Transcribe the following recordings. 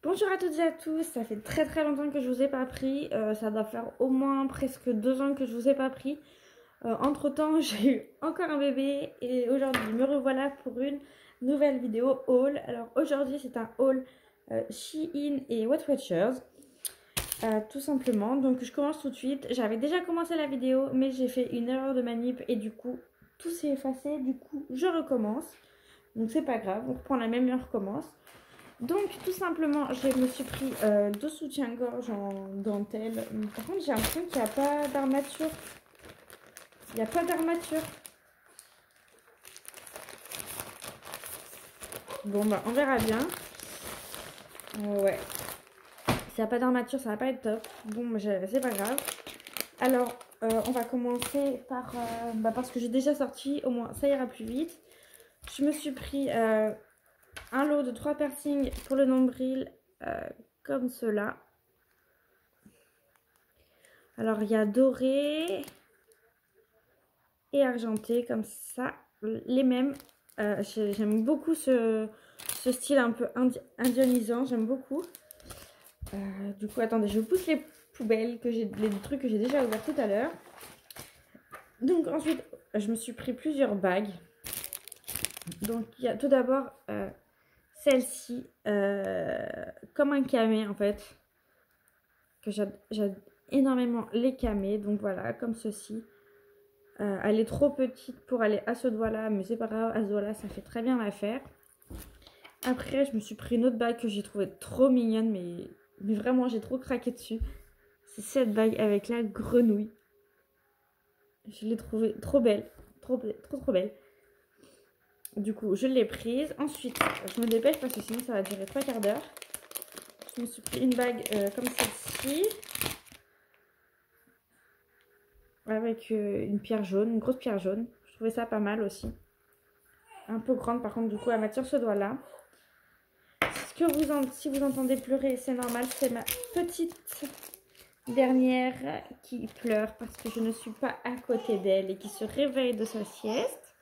Bonjour à toutes et à tous, ça fait très longtemps que je vous ai pas pris, ça doit faire au moins presque 2 ans que je vous ai pas pris. Entre temps j'ai eu encore un bébé et aujourd'hui me revoilà pour une nouvelle vidéo haul. Alors aujourd'hui c'est un haul Shein et Weight Watchers, tout simplement. Donc je commence tout de suite. J'avais déjà commencé la vidéo mais j'ai fait une erreur de manip et du coup tout s'est effacé, du coup je recommence. Donc c'est pas grave, on reprend la même et on recommence. Donc tout simplement je me suis pris 2 soutiens-gorge en dentelle. Par contre j'ai l'impression qu'il n'y a pas d'armature. Il n'y a pas d'armature. Bon bah on verra bien. Ouais. S'il n'y a pas d'armature ça va pas être top. Bon bah, c'est pas grave. Alors on va commencer par parce que j'ai déjà sorti. Au moins ça ira plus vite. Je me suis pris un lot de 3 piercings pour le nombril comme cela. Alors il y a doré et argenté comme ça, les mêmes. J'aime beaucoup ce style un peu indianisant, j'aime beaucoup. Du coup attendez, je pousse les poubelles, les trucs que j'ai déjà ouverts tout à l'heure. Donc ensuite je me suis pris plusieurs bagues. Donc il y a tout d'abord celle-ci comme un camé en fait, que j'aime énormément les camés. Donc voilà, comme ceci. Elle est trop petite pour aller à ce doigt là, mais c'est pas grave, à ce doigt là ça fait très bien l'affaire. Après je me suis pris une autre bague que j'ai trouvée trop mignonne, mais vraiment j'ai trop craqué dessus. C'est cette bague avec la grenouille. Je l'ai trouvée trop belle, trop belle. Du coup je l'ai prise. Ensuite je me dépêche parce que sinon ça va durer 3 quarts d'heure. Je me suis pris une bague comme celle-ci, avec une pierre jaune, une grosse pierre jaune. Je trouvais ça pas mal aussi. Un peu grande par contre, du coup à mettre sur ce doigt là. Si vous entendez pleurer, c'est normal, c'est ma petite dernière qui pleure parce que je ne suis pas à côté d'elle et qui se réveille de sa sieste.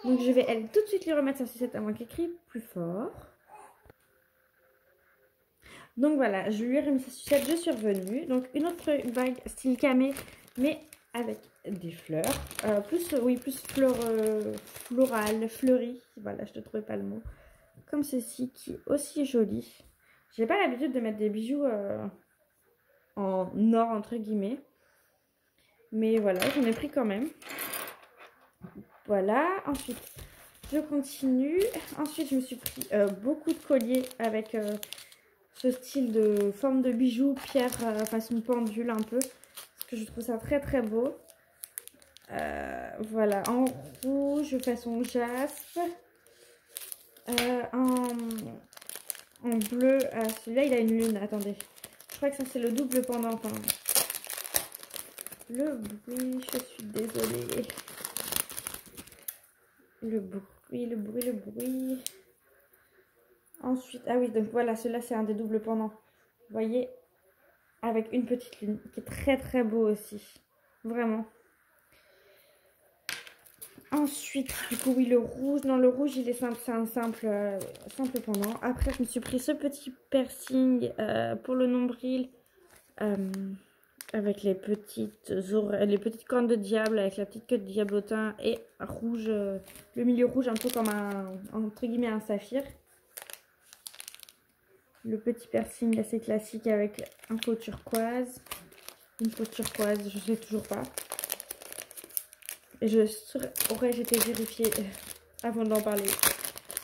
Donc je vais aller tout de suite lui remettre sa sucette à moins qu'elle crie plus fort. Donc voilà, je lui ai remis sa sucette, je suis revenue. Donc une autre bague style camé, mais avec des fleurs. Plus floral, fleuri. Voilà, je ne trouvais pas le mot. Comme ceci, qui est aussi joli. J'ai pas l'habitude de mettre des bijoux en or entre guillemets, mais voilà, j'en ai pris quand même. Voilà, ensuite je continue. Ensuite je me suis pris beaucoup de colliers avec ce style de forme de bijoux, pierre façon pendule un peu, parce que je trouve ça très beau. Voilà, en rouge façon jaspe, en bleu, celui-là il a une lune, attendez, je crois que ça c'est le double pendant. Enfin, le bruit, je suis désolée. Le bruit. Ensuite, ah oui, donc voilà, celui-là c'est un des doubles pendants. Vous voyez, avec une petite lune, qui est très beau aussi. Vraiment. Ensuite, du coup, oui, le rouge. Non, le rouge, il est simple, c'est un simple pendant. Après, je me suis pris ce petit piercing pour le nombril. Avec les petites cornes de diable, avec la petite queue de diablotin et rouge, le milieu rouge un peu comme entre guillemets un saphir. Le petit piercing assez classique avec un pot turquoise, une peau turquoise, je sais toujours pas. Et aurais-je été vérifiée avant d'en parler,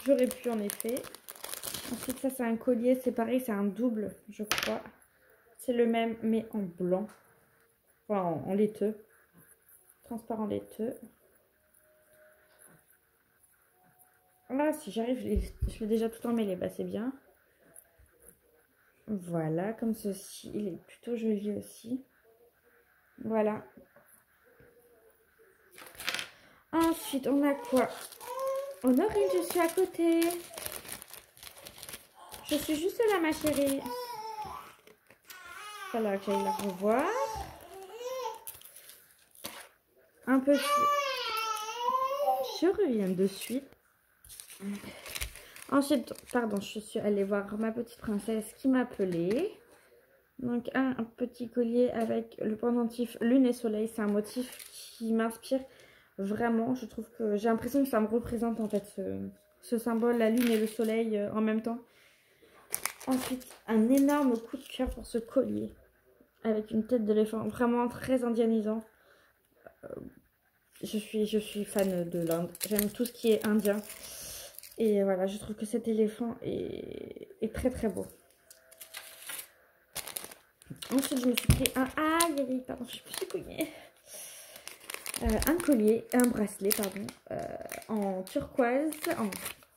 j'aurais pu en effet. Ensuite ça c'est un collier, c'est pareil, c'est un double je crois. C'est le même mais en blanc. Enfin en laiteux. Transparent laiteux. Là si j'arrive, je l'ai déjà tout emmêlé, bah c'est bien. Voilà, comme ceci, il est plutôt joli aussi. Voilà. Ensuite, on a quoi? Honorine, je suis à côté. Je suis juste là, ma chérie. Il va falloir que j'aille la revoir. Un petit... Je reviens de suite. Ensuite, pardon, je suis allée voir ma petite princesse qui m'appelait. Donc un petit collier avec le pendentif lune et soleil. C'est un motif qui m'inspire vraiment. Je trouve que j'ai l'impression que ça me représente en fait ce symbole, la lune et le soleil en même temps. Ensuite, un énorme coup de cœur pour ce collier avec une tête d'éléphant, vraiment très indianisant. Je suis fan de l'Inde. J'aime tout ce qui est indien. Et voilà, je trouve que cet éléphant est très très beau. Ensuite, je me suis pris un... Aïe, pardon, je me suis cognée. Un collier, un bracelet, pardon, en turquoise,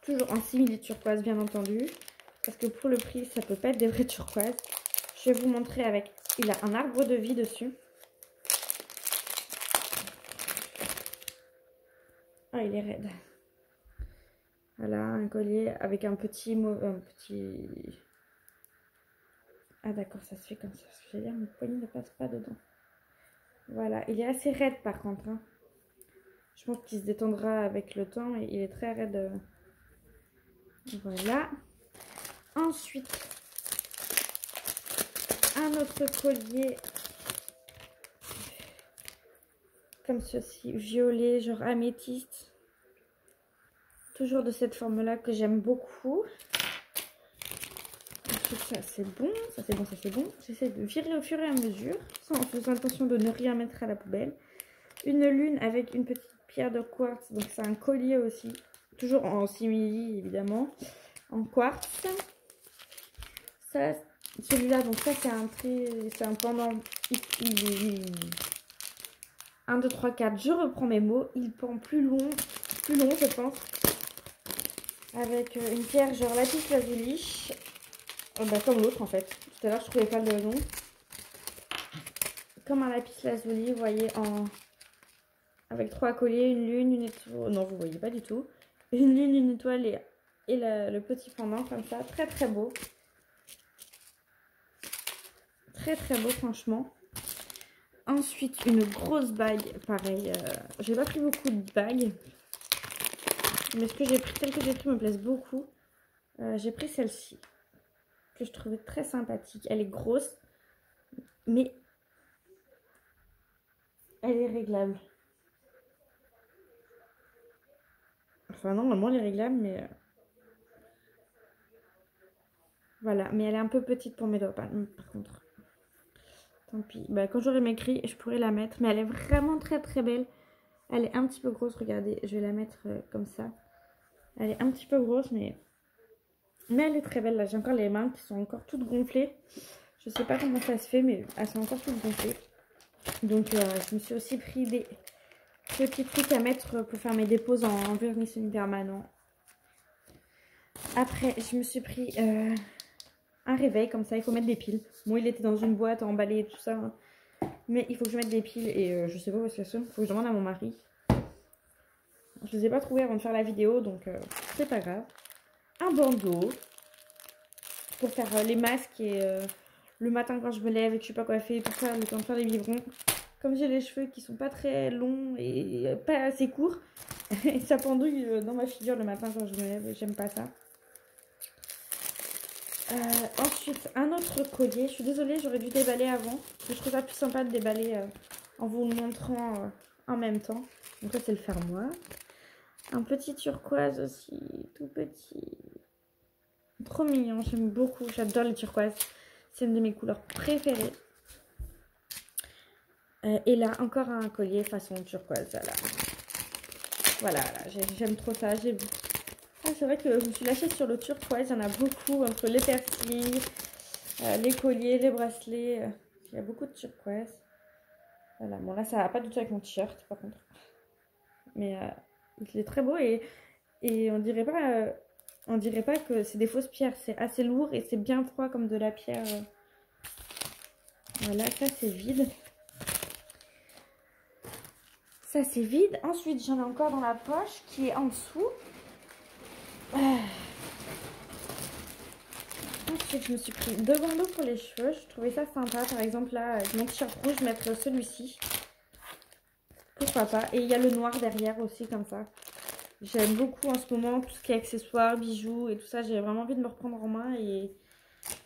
toujours en simili turquoise, bien entendu. Parce que pour le prix, ça peut pas être des vrais turquoises. Je vais vous montrer avec... Il a un arbre de vie dessus. Ah, il est raide. Voilà, un collier avec un petit... Ah d'accord, ça se fait comme ça. Je veux dire, mon poignet ne passe pas dedans. Voilà, il est assez raide par contre. Hein. Je pense qu'il se détendra avec le temps et il est très raide. Voilà. Ensuite, un autre collier comme ceci, violet, genre améthyste. Toujours de cette forme-là que j'aime beaucoup. Ça c'est bon, ça c'est bon, ça c'est bon. J'essaie de virer au fur et à mesure, sans faisant attention de ne rien mettre à la poubelle. Une lune avec une petite pierre de quartz, donc c'est un collier aussi. Toujours en simili évidemment, en quartz. Ça, celui-là, donc ça c'est un pendant. Il est 1, 2, 3, 4, je reprends mes mots. Il pend plus long je pense. Avec une pierre genre lapis lazuli. Bah, comme l'autre en fait. Tout à l'heure je trouvais pas le nom. Comme un lapis lazuli, vous voyez, avec 3 colliers, une lune, une étoile. Non, vous voyez pas du tout. Une lune, une étoile et le petit pendant comme ça. Très très beau. Très très beau franchement. Ensuite, une grosse bague. Pareil, j'ai pas pris beaucoup de bagues. Mais celles que j'ai pris me plaisent beaucoup. J'ai pris celle-ci. Que je trouvais très sympathique. Elle est grosse. Mais elle est réglable. Enfin, normalement, elle est réglable, mais... Voilà, mais elle est un peu petite pour mes doigts, par contre. Tant pis. Bah, quand j'aurai mes cris, je pourrai la mettre. Mais elle est vraiment très très belle. Elle est un petit peu grosse, regardez. Je vais la mettre comme ça. Elle est un petit peu grosse, mais elle est très belle. Là, j'ai encore les mains qui sont encore toutes gonflées. Je sais pas comment ça se fait, mais elles sont encore toutes gonflées. Donc, je me suis aussi pris des petits trucs à mettre pour faire mes dépôts en vernis semi-permanent. Après, je me suis pris un réveil, comme ça, il faut mettre des piles. Moi, il était dans une boîte emballé et tout ça. Hein. Mais il faut que je mette des piles et je sais pas où est-ce qu'elles sont. Il faut que je demande à mon mari. Je les ai pas trouvées avant de faire la vidéo, donc c'est pas grave. Un bandeau pour faire les masques et le matin quand je me lève et que je suis pas coiffée, tout ça, le temps de faire les biberons. Comme j'ai les cheveux qui sont pas très longs et pas assez courts, et ça pendouille dans ma figure le matin quand je me lève, j'aime pas ça. Ensuite, un autre collier. Je suis désolée, j'aurais dû déballer avant. Mais je trouve ça plus sympa de déballer en vous le montrant en même temps. Donc ça, c'est le fermoir. Un petit turquoise aussi, tout petit. Trop mignon, j'aime beaucoup. J'adore les turquoises. C'est une de mes couleurs préférées. Et là, encore un collier façon turquoise. Voilà, j'aime trop ça. Ah, c'est vrai que je me suis lâchée sur le turquoise. Il y en a beaucoup entre les persils, les colliers, les bracelets. Il y a beaucoup de turquoise. Voilà, bon là, ça va pas du tout avec mon t-shirt, par contre. Mais il est très beau et on dirait pas que c'est des fausses pierres. C'est assez lourd et c'est bien froid comme de la pierre. Voilà, ça c'est vide. Ça c'est vide. Ensuite, j'en ai encore dans la poche qui est en dessous. Ensuite, je me suis pris 2 bandeaux pour les cheveux. Je trouvais ça sympa. Par exemple, là, avec mon t-shirt rouge, je mettrais celui-ci. Pourquoi pas. Et il y a le noir derrière aussi, comme ça. J'aime beaucoup en ce moment tout ce qui est accessoires, bijoux et tout ça. J'ai vraiment envie de me reprendre en main et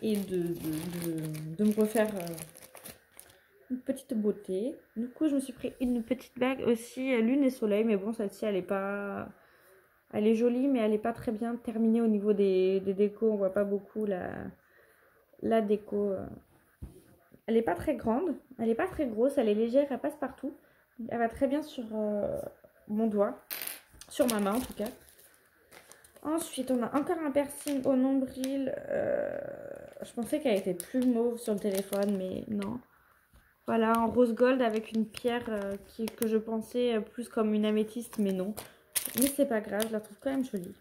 de me refaire une petite beauté. Du coup, je me suis pris une petite bague aussi, lune et soleil. Mais bon, celle-ci, elle est pas... Elle est jolie, mais elle n'est pas très bien terminée au niveau des décos. On voit pas beaucoup la déco. Elle n'est pas très grande, elle n'est pas très grosse, elle est légère, elle passe partout. Elle va très bien sur mon doigt, sur ma main en tout cas. Ensuite, on a encore un piercing au nombril. Je pensais qu'elle était plus mauve sur le téléphone, mais non. Voilà, en rose gold avec une pierre que je pensais plus comme une améthyste, mais non. Mais c'est pas grave, je la trouve quand même jolie.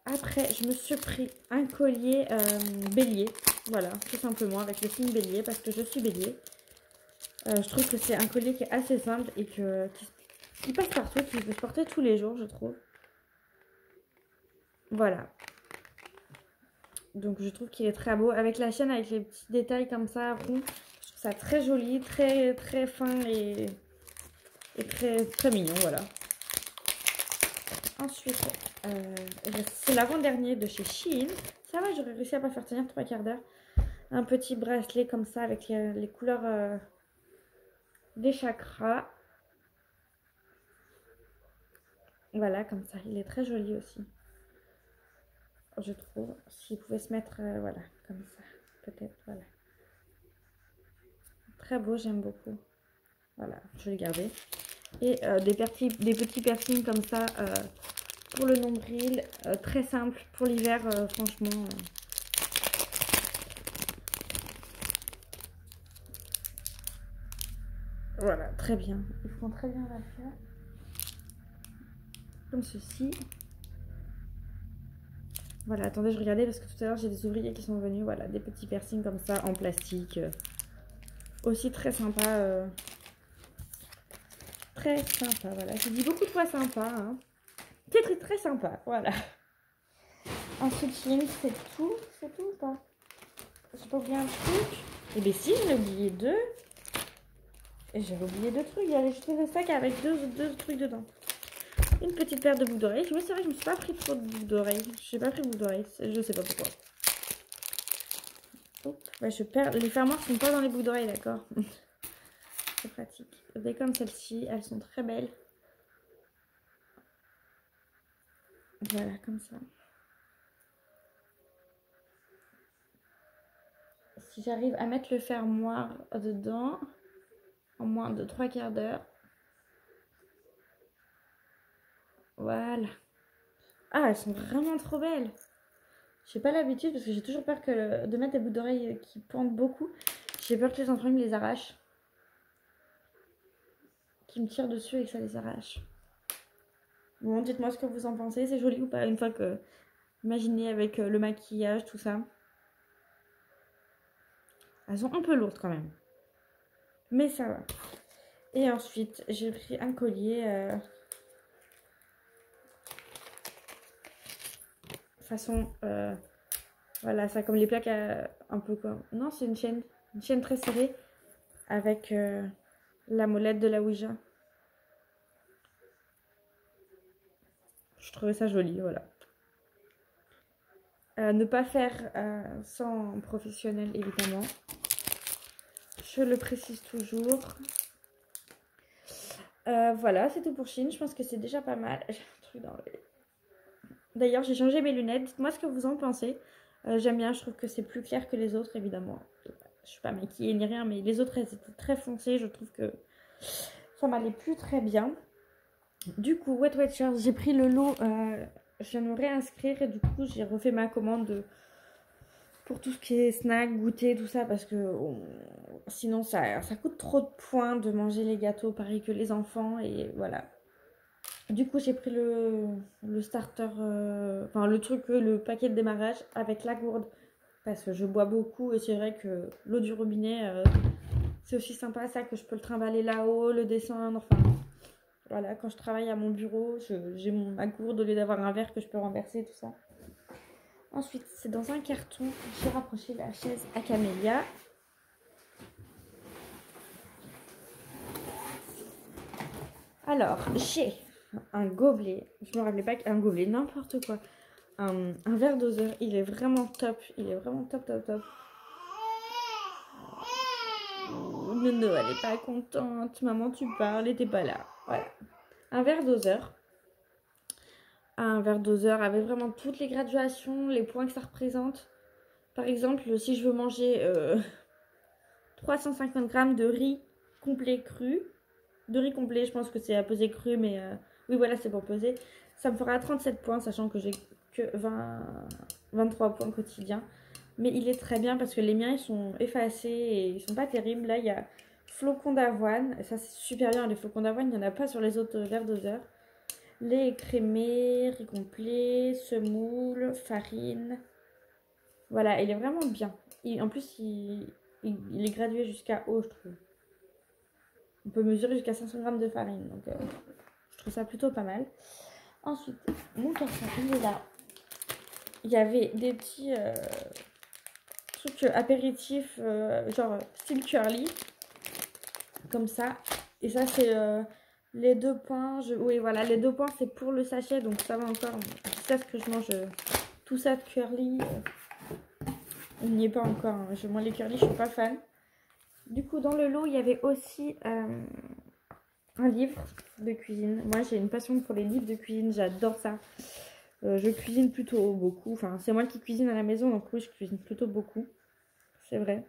Après, je me suis pris un collier bélier. Voilà, tout simplement, avec le signe bélier, parce que je suis bélier. Je trouve que c'est un collier qui est assez simple et qui passe partout, qui peut se porter tous les jours, je trouve. Voilà. Donc, je trouve qu'il est très beau. Avec la chaîne, avec les petits détails comme ça, ronds, je trouve ça très joli, très, très fin et très, très mignon, voilà. Ensuite, c'est l'avant-dernier de chez Shein. Ça va, j'aurais réussi à pas faire tenir 3/4 d'heure. Un petit bracelet comme ça avec les couleurs des chakras. Voilà, comme ça. Il est très joli aussi. Je trouve. S'il pouvait se mettre, voilà, comme ça. Peut-être, voilà. Très beau, j'aime beaucoup. Voilà, je vais le garder. Et des petits piercings comme ça pour le nombril. Très simple pour l'hiver, franchement. Voilà, très bien. Ils font très bien l'affaire. Comme ceci. Voilà, attendez, je regardais parce que tout à l'heure j'ai des ouvriers qui sont venus. Voilà, des petits piercings comme ça en plastique. Aussi très sympa. Très sympa, voilà. Je dis beaucoup de fois sympa. Hein. C'est très, très sympa, voilà. Ensuite, Shein, c'est tout. C'est tout ou pas? J'ai pas oublié un truc. Eh bien si, j'ai oublié deux. Et j'avais oublié deux trucs. Il y avait juste un sac avec deux trucs dedans. Une petite paire de boucles d'oreilles. Oui, c'est vrai, je me suis pas pris trop de boucles d'oreilles. Je n'ai pas pris de boucles d'oreilles. Je sais pas pourquoi. Ouais, je perds. Les fermoirs sont pas dans les boucles d'oreilles, d'accord. C'est pratique. Des comme celles-ci, elles sont très belles. Voilà, comme ça. Si j'arrive à mettre le fermoir dedans, en moins de 3/4 d'heure. Voilà. Ah, elles sont vraiment trop belles. J'ai pas l'habitude parce que j'ai toujours peur de mettre des boucles d'oreilles qui pendent beaucoup. J'ai peur que les enfants me les arrachent. Qui me tirent dessus et que ça les arrache. Bon, dites-moi ce que vous en pensez. C'est joli ou pas? Une fois que... Imaginez avec le maquillage, tout ça. Elles sont un peu lourdes quand même. Mais ça va. Et ensuite, j'ai pris un collier... façon... voilà, ça comme les plaques un peu comme... Non, c'est une chaîne très serrée. Avec la molette de la Ouija. Je trouvais ça joli, voilà. Ne pas faire sans professionnel, évidemment. Je le précise toujours. Voilà, c'est tout pour Shein. Je pense que c'est déjà pas mal. J'ai un truc dans l'œil. D'ailleurs, j'ai changé mes lunettes. Dites-moi ce que vous en pensez. J'aime bien, je trouve que c'est plus clair que les autres, évidemment. Je suis pas maquillée ni rien, mais les autres, elles étaient très foncées. Je trouve que ça m'allait plus très bien. Du coup, Wet Watchers, j'ai pris le lot. Je viens de me réinscrire et du coup, j'ai refait ma commande pour tout ce qui est snack, goûter, tout ça. Parce que sinon, ça coûte trop de points de manger les gâteaux pareil que les enfants. Et voilà. Du coup, j'ai pris le starter, enfin le truc, le paquet de démarrage avec la gourde. Parce que je bois beaucoup et c'est vrai que l'eau du robinet, c'est aussi sympa ça que je peux le trimballer là-haut, le descendre. Enfin, voilà, quand je travaille à mon bureau, j'ai ma gourde au lieu d'avoir un verre que je peux renverser, tout ça. Ensuite, c'est dans un carton. J'ai rapproché la chaise à Camélia. Alors, j'ai un gobelet. Je me rappelais pas qu'un gobelet, n'importe quoi. Un verre doseur, il est vraiment top. Il est vraiment top, top, top. Oh, Nono, elle est pas contente. Maman, tu parles et t'es pas là. Voilà. Un verre doseur. Un verre doseur avec vraiment toutes les graduations, les points que ça représente. Par exemple, si je veux manger 350 grammes de riz complet cru, de riz complet, je pense que c'est à peser cru, mais oui, voilà, c'est pour peser. Ça me fera 37 points, sachant que j'ai que 23 points quotidiens. Mais il est très bien parce que les miens, ils sont effacés et ils sont pas terribles. Là, il y a flocons d'avoine. Et ça, c'est super bien. Les flocons d'avoine, il n'y en a pas sur les autres verres doseurs. Lait écrémé, riz complet, semoule, farine. Voilà, il est vraiment bien. En plus, il est gradué jusqu'à haut, je trouve. On peut mesurer jusqu'à 500 grammes de farine. Donc, je trouve ça plutôt pas mal. Ensuite, mon carton, il est là. Il y avait des petits trucs apéritifs, genre style curly. Comme ça. Et ça, c'est les 2 points. Oui, voilà, les 2 points, c'est pour le sachet. Donc, ça va encore. C'est ça ce que je mange. Tout ça de curly. On n'y est pas encore. Hein. Moi, les curly, je suis pas fan. Du coup, dans le lot, il y avait aussi un livre de cuisine. Moi, j'ai une passion pour les livres de cuisine. J'adore ça. Je cuisine plutôt beaucoup. Enfin, c'est moi qui cuisine à la maison. Donc oui, je cuisine plutôt beaucoup. C'est vrai.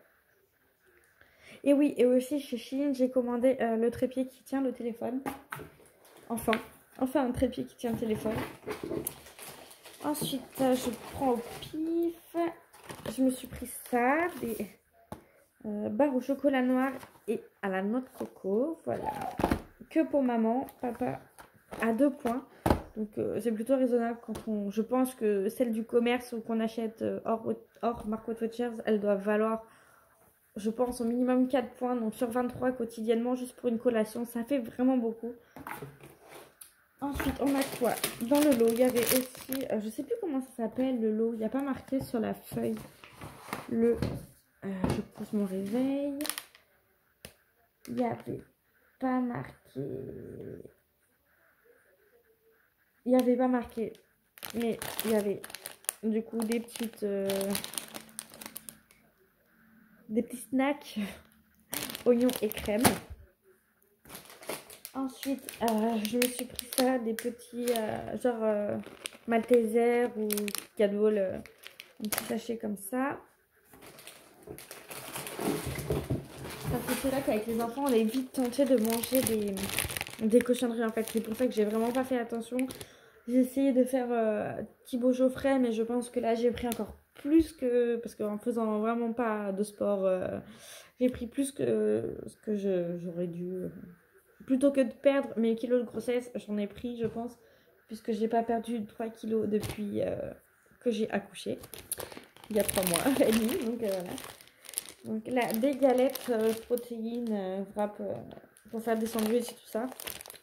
Et oui, et aussi chez Shein, j'ai commandé le trépied qui tient le téléphone. Enfin un trépied qui tient le téléphone. Ensuite, je prends au pif. Je me suis pris ça, des barres au chocolat noir et à la noix de coco. Voilà. Que pour maman, papa à 2 points. Donc c'est plutôt raisonnable quand je pense que celle du commerce ou qu'on achète hors Marc Watchers, elles doivent valoir, je pense, au minimum 4 points. Donc sur 23 quotidiennement, juste pour une collation, ça fait vraiment beaucoup. Ensuite, on a quoi? Dans le lot, il y avait aussi, je sais plus comment ça s'appelle le lot, il n'y a pas marqué sur la feuille. Je pose mon réveil. Il n'y avait pas marqué. Il n'y avait pas marqué. Mais il y avait du coup des petits snacks oignons et crème. Ensuite, je me suis pris ça, des petits genre Malteser ou Cadbull, un petit sachet comme ça. Parce que c'est là qu'avec les enfants, on est vite tenté de manger des cochonneries en fait. C'est pour ça que j'ai vraiment pas fait attention. J'ai essayé de faire Thibaut Geoffrey, mais je pense que là j'ai pris encore plus que... Parce qu'en faisant vraiment pas de sport, j'ai pris plus que ce que j'aurais dû... Plutôt que de perdre mes kilos de grossesse, j'en ai pris, je pense, puisque j'ai pas perdu 3 kilos depuis que j'ai accouché, il y a 3 mois et demi, donc voilà. Donc là, des galettes protéines, wrap pour faire des sandwichs et tout ça.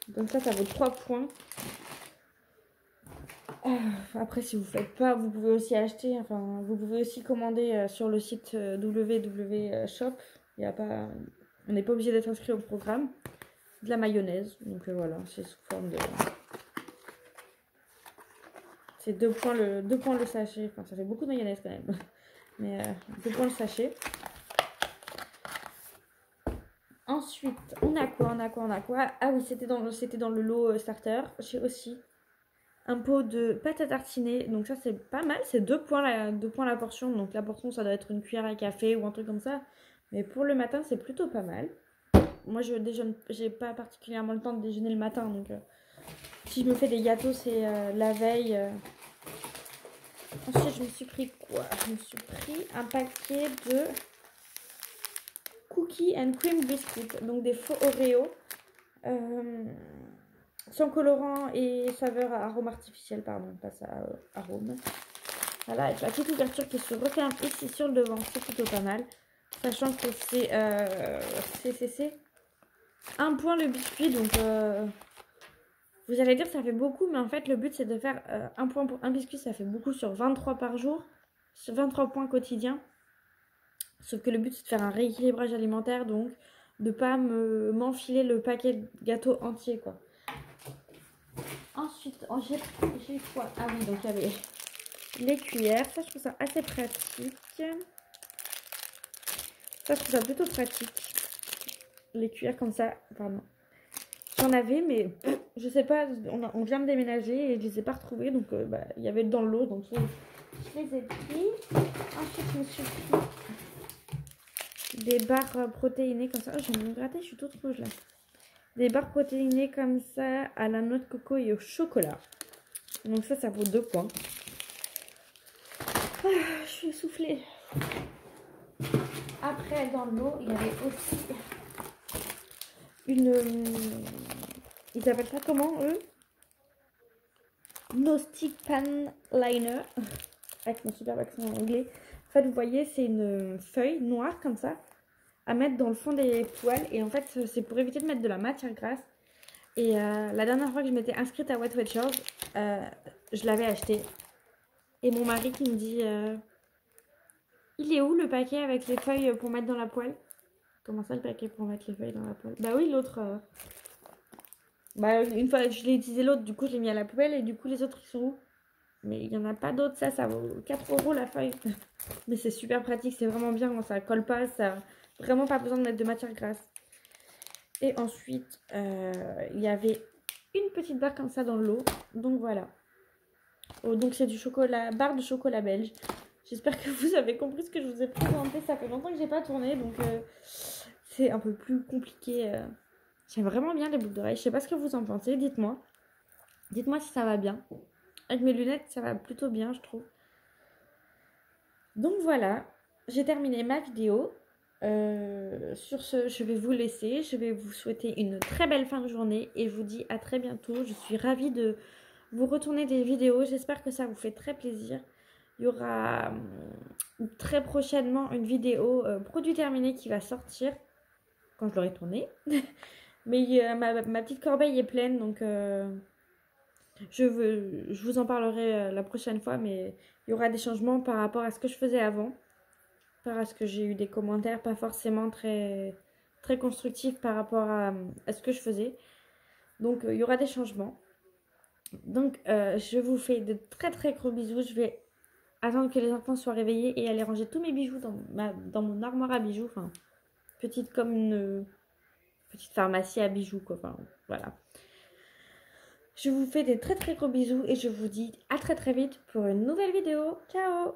Donc ça vaut 3 points. Après, si vous ne faites pas, vous pouvez aussi acheter, enfin, vous pouvez aussi commander sur le site www.shop. Il y a pas, on n'est pas obligé d'être inscrit au programme. De la mayonnaise, donc voilà, c'est sous forme de... C'est 2 points le sachet, enfin ça fait beaucoup de mayonnaise quand même, mais 2 points le sachet. Ensuite, on a quoi? Ah oui, c'était dans le lot starter. J'ai aussi un pot de pâte à tartiner, donc ça c'est pas mal, c'est 2 points la portion, donc la portion ça doit être une cuillère à café ou un truc comme ça, mais pour le matin c'est plutôt pas mal. Moi je déjeune, j'ai pas particulièrement le temps de déjeuner le matin, donc si je me fais des gâteaux c'est la veille. Ensuite je me suis pris quoi? Je me suis pris un paquet de cookies and cream biscuits, donc des faux Oreo sans colorant et saveur à arôme artificiel, pardon, pas ça, arôme. Voilà, avec la petite ouverture qui se referme ici sur le devant, c'est plutôt pas mal. Sachant que c'est 1 point le biscuit, donc vous allez dire ça fait beaucoup, mais en fait le but c'est de faire 1 point pour un biscuit, ça fait beaucoup sur 23 par jour, sur 23 points quotidiens. Sauf que le but c'est de faire un rééquilibrage alimentaire, donc de pas m'enfiler le paquet de gâteaux entier quoi. Ensuite, j'ai quoi? Ah oui, donc il y avait les cuillères. Ça, je trouve ça assez pratique. Ça, je trouve ça plutôt pratique. Les cuillères comme ça, pardon. J'en avais, mais je sais pas, on vient de déménager et je les ai pas retrouvées. Donc, bah, il y avait dans l'eau, donc je les ai pris. Ensuite, je me suis pris des barres protéinées comme ça. Oh, je vais me gratter, je suis toute rouge là. Des barres protéinées comme ça à la noix de coco et au chocolat. Donc ça vaut 2 points. Ah, je suis essoufflée. Après, dans l'eau, il y avait aussi une... Ils appellent ça comment, eux? No Stick Pan Liner. Avec mon super accent en anglais. En fait, vous voyez, c'est une feuille noire comme ça à mettre dans le fond des poêles. Et en fait, c'est pour éviter de mettre de la matière grasse. Et la dernière fois que je m'étais inscrite à Weight Watchers, je l'avais acheté. Et mon mari qui me dit... il est où le paquet avec les feuilles pour mettre dans la poêle? Comment ça, le paquet pour mettre les feuilles dans la poêle? Bah oui, l'autre... Bah, une fois, je l'ai utilisé l'autre, du coup, je l'ai mis à la poubelle. Et du coup, les autres, ils sont où? Mais il n'y en a pas d'autres. Ça vaut 4 € la feuille. Mais c'est super pratique, c'est vraiment bien. Ça colle pas, ça... Vraiment pas besoin de mettre de matière grasse. Et ensuite, il y avait une petite barre comme ça dans l'eau. Donc voilà. Oh, donc c'est du chocolat, barre de chocolat belge. J'espère que vous avez compris ce que je vous ai présenté. Ça fait longtemps que j'ai pas tourné, donc c'est un peu plus compliqué. J'aime vraiment bien les boucles d'oreilles. Je sais pas ce que vous en pensez, dites-moi. Dites-moi si ça va bien. Avec mes lunettes, ça va plutôt bien, je trouve. Donc voilà, j'ai terminé ma vidéo. Sur ce, je vais vous laisser. Je vais vous souhaiter une très belle fin de journée et je vous dis à très bientôt. Je suis ravie de vous retourner des vidéos. J'espère que ça vous fait très plaisir. Il y aura très prochainement une vidéo produit terminé qui va sortir quand je l'aurai tournée. Mais ma petite corbeille est pleine, donc je vous en parlerai la prochaine fois. Mais il y aura des changements par rapport à ce que je faisais avant. Parce que j'ai eu des commentaires pas forcément très, très constructifs par rapport à ce que je faisais. Donc il y aura des changements. Donc je vous fais de très très gros bisous. Je vais attendre que les enfants soient réveillés et aller ranger tous mes bijoux dans mon armoire à bijoux. Enfin, petite comme une petite pharmacie à bijoux, quoi. Enfin, voilà. Je vous fais des très très gros bisous et je vous dis à très très vite pour une nouvelle vidéo. Ciao!